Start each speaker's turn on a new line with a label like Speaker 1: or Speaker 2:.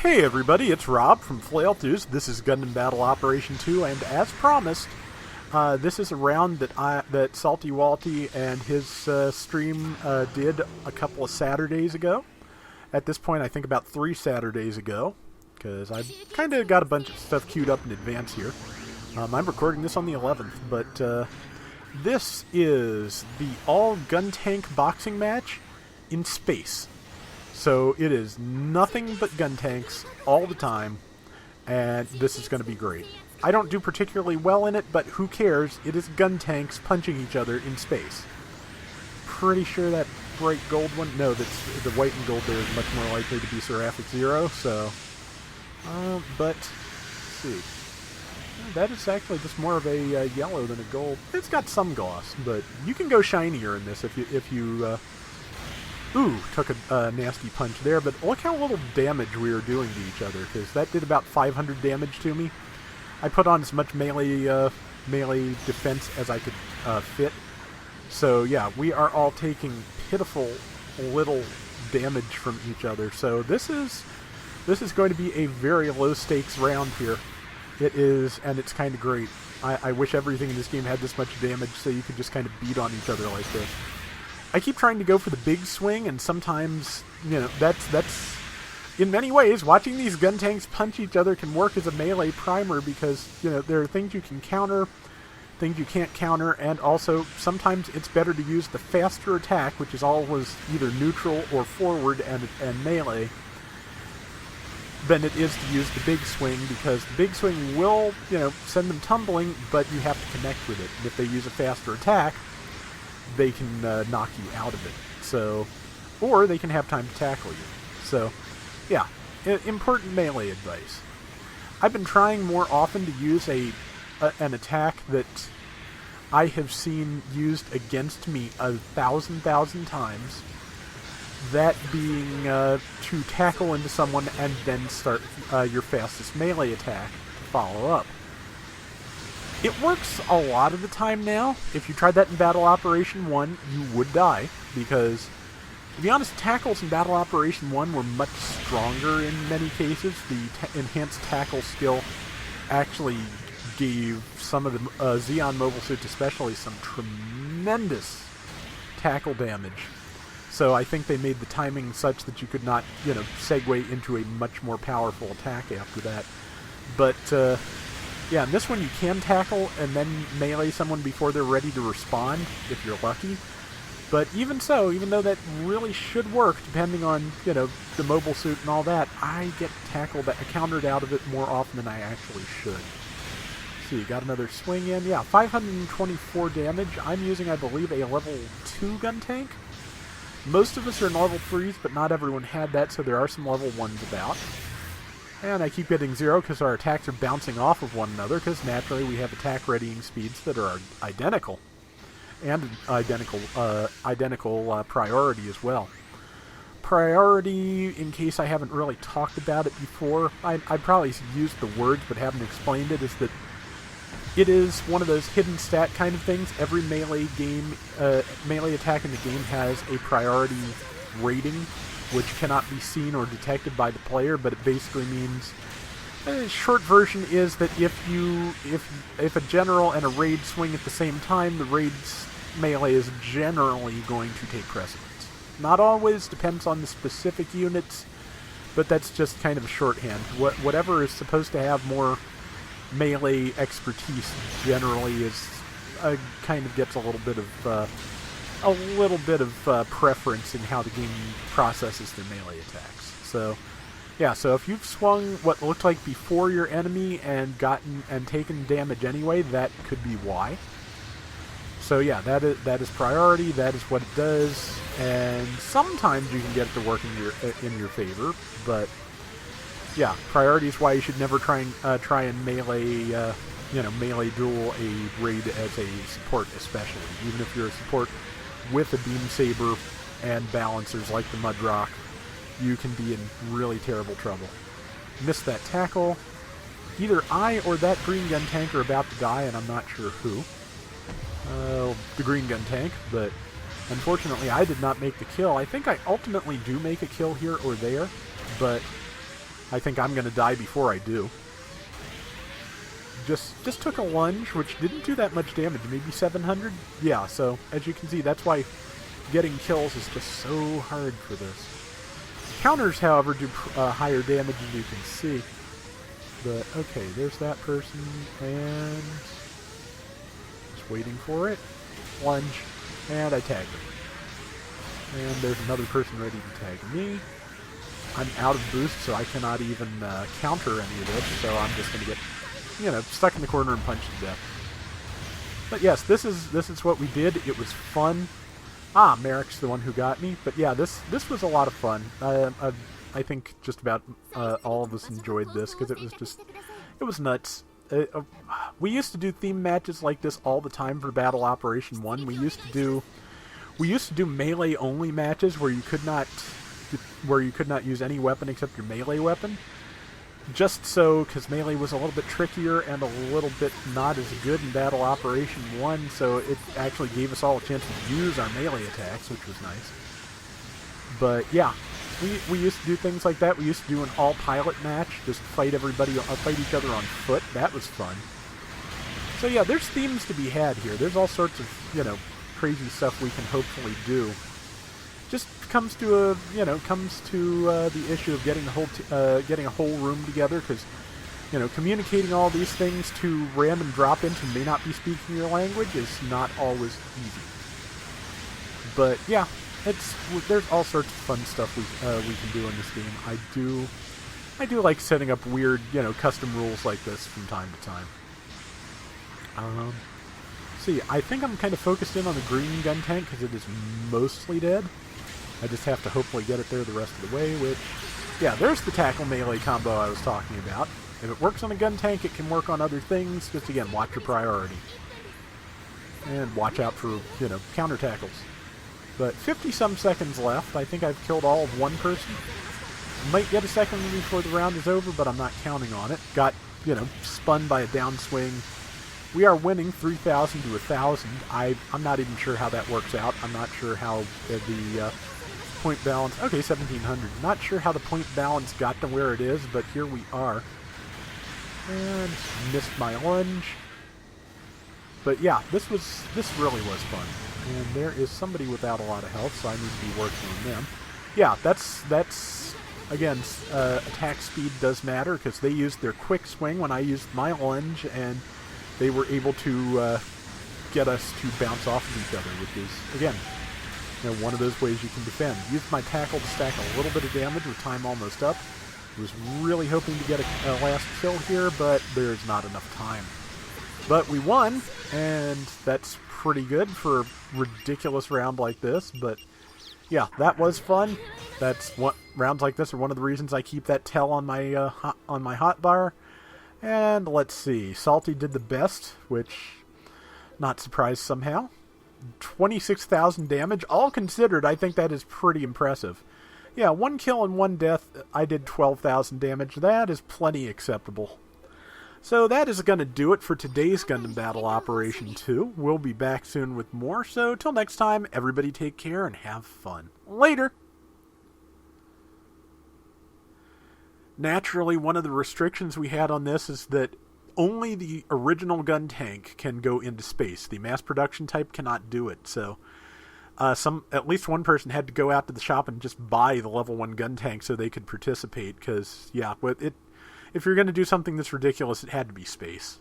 Speaker 1: Hey everybody, it's Rob from Flailthroughs. This is Gundam Battle Operation 2, and as promised, this is a round that Salty Walty and his stream did a couple of Saturdays ago. At this point, I think about 3 Saturdays ago, because I've kind of got a bunch of stuff queued up in advance here. I'm recording this on the 11th, but this is the all-Guntank boxing match in space. So it is nothing but Guntanks all the time, and this is going to be great. I don't do particularly well in it, but who cares? It is Guntanks punching each other in space. Pretty sure that bright gold one... No, that's, the white and gold there is much more likely to be Seraphic Zero, so... but, let's see. That is actually just more of a yellow than a gold. It's got some gloss, but you can go shinier in this if you Ooh, took a nasty punch there, but look how little damage we were doing to each other, because that did about 500 damage to me. I put on as much melee defense as I could fit. So yeah, we are all taking pitiful little damage from each other. So this is going to be a very low stakes round here. It is, and it's kind of great. I wish everything in this game had this much damage so you could just kind of beat on each other like this. I keep trying to go for the big swing, and sometimes, you know, that's in many ways, watching these Guntanks punch each other can work as a melee primer because, you know, there are things you can counter, things you can't counter, and also sometimes it's better to use the faster attack, which is always either neutral or forward and melee, than it is to use the big swing, because the big swing will, you know, send them tumbling, but you have to connect with it. And if they use a faster attack, they can knock you out of it. So, or they can have time to tackle you. So, yeah, important melee advice. I've been trying more often to use an attack that I have seen used against me 1,000 times. That being to tackle into someone and then start your fastest melee attack to follow up. It works a lot of the time now. If you tried that in Battle Operation 1, you would die, because, to be honest, tackles in Battle Operation 1 were much stronger in many cases. The enhanced tackle skill actually gave some of the Zeon mobile suits especially some tremendous tackle damage. So I think they made the timing such that you could not, you know, segue into a much more powerful attack after that. But, yeah, in this one you can tackle and then melee someone before they're ready to respond, if you're lucky. But even so, even though that really should work, depending on, you know, the mobile suit and all that, I get countered out of it more often than I actually should. See, got another swing in. Yeah, 524 damage. I'm using, I believe, a level 2 Guntank. Most of us are in level 3s, but not everyone had that, so there are some level 1s about. And I keep getting 0 because our attacks are bouncing off of one another, because naturally we have attack readying speeds that are identical. And identical priority as well. Priority, in case I haven't really talked about it before, I probably used the words but haven't explained it, is that it is one of those hidden stat kind of things. Every melee attack in the game has a priority rating, which cannot be seen or detected by the player, but it basically means, short version is that if a general and a raid swing at the same time, the raid's melee is generally going to take precedence. Not always, depends on the specific units, but that's just kind of a shorthand. Whatever is supposed to have more melee expertise generally is kind of gets a little bit of preference in how the game processes their melee attacks. So, yeah. So if you've swung what looked like before your enemy and taken damage anyway, that could be why. So yeah, that is priority. That is what it does, and sometimes you can get it to work in your favor, but yeah, priority is why you should never try and melee melee duel a raid as a support, especially. Even if you're a support with a beam saber and balancers like the Mudrock, you can be in really terrible trouble. Missed that tackle. Either I or that green Guntank are about to die, and I'm not sure who. The green Guntank, but unfortunately I did not make the kill. I think I ultimately do make a kill here or there, but I think I'm going to die before I do. Just took a lunge, which didn't do that much damage. Maybe 700? Yeah, so as you can see, that's why getting kills is just so hard for this. Counters, however, do higher damage, as you can see. But, okay, there's that person, and just waiting for it. Lunge, and I tagged him. And there's another person ready to tag me. I'm out of boost, so I cannot even counter any of this, so I'm just going to get, you know, stuck in the corner and punched to death. But yes, this is what we did. It was fun. Ah, Merrick's the one who got me. But yeah, this was a lot of fun. I think just about all of us enjoyed this because it was nuts. We used to do theme matches like this all the time for Battle Operation 1. We used to do melee only matches where you could not use any weapon except your melee weapon. Just so, because melee was a little bit trickier and a little bit not as good in Battle Operation 1, so it actually gave us all a chance to use our melee attacks, which was nice. But yeah, we used to do things like that. We used to do an all-pilot match, just fight each other on foot. That was fun. So yeah, there's themes to be had here. There's all sorts of, you know, crazy stuff we can hopefully do. Just comes to the issue of getting a whole room together, because, you know, communicating all these things to random drop-ins who may not be speaking your language is not always easy. But yeah, there's all sorts of fun stuff we can do in this game. I do like setting up weird, you know, custom rules like this from time to time. See, I think I'm kind of focused in on the green Guntank because it is mostly dead. I just have to hopefully get it there the rest of the way, which, yeah, there's the tackle melee combo I was talking about. If it works on a Guntank, it can work on other things. Just, again, watch your priority. And watch out for, you know, counter tackles. But 50-some seconds left. I think I've killed all of one person. Might get a second before the round is over, but I'm not counting on it. Got, you know, spun by a downswing. We are winning 3,000 to 1,000. I'm not even sure how that works out. I'm not sure how the point balance... Okay, 1,700. Not sure how the point balance got to where it is, but here we are. And missed my lunge. But yeah, this really was fun. And there is somebody without a lot of health, so I need to be working on them. Yeah, that's again, attack speed does matter, because they used their quick swing when I used my lunge, and they were able to get us to bounce off of each other, which is, again, you know, one of those ways you can defend. Used my tackle to stack a little bit of damage with time almost up. Was really hoping to get a last kill here, but there's not enough time. But we won, and that's pretty good for a ridiculous round like this. But yeah, that was fun. That's what rounds like this are one of the reasons I keep that tel on my hotbar. And let's see, Salty did the best, which not surprised somehow. 26,000 damage, all considered. I think that is pretty impressive. Yeah, 1 kill and 1 death. I did 12,000 damage. That is plenty acceptable. So that is going to do it for today's Gundam Battle Operation 2. We'll be back soon with more. So till next time, everybody take care and have fun. Later! Naturally, one of the restrictions we had on this is that only the original Guntank can go into space. The mass production type cannot do it. So at least one person had to go out to the shop and just buy the level 1 Guntank so they could participate. Because, yeah, if you're going to do something that's ridiculous, it had to be space.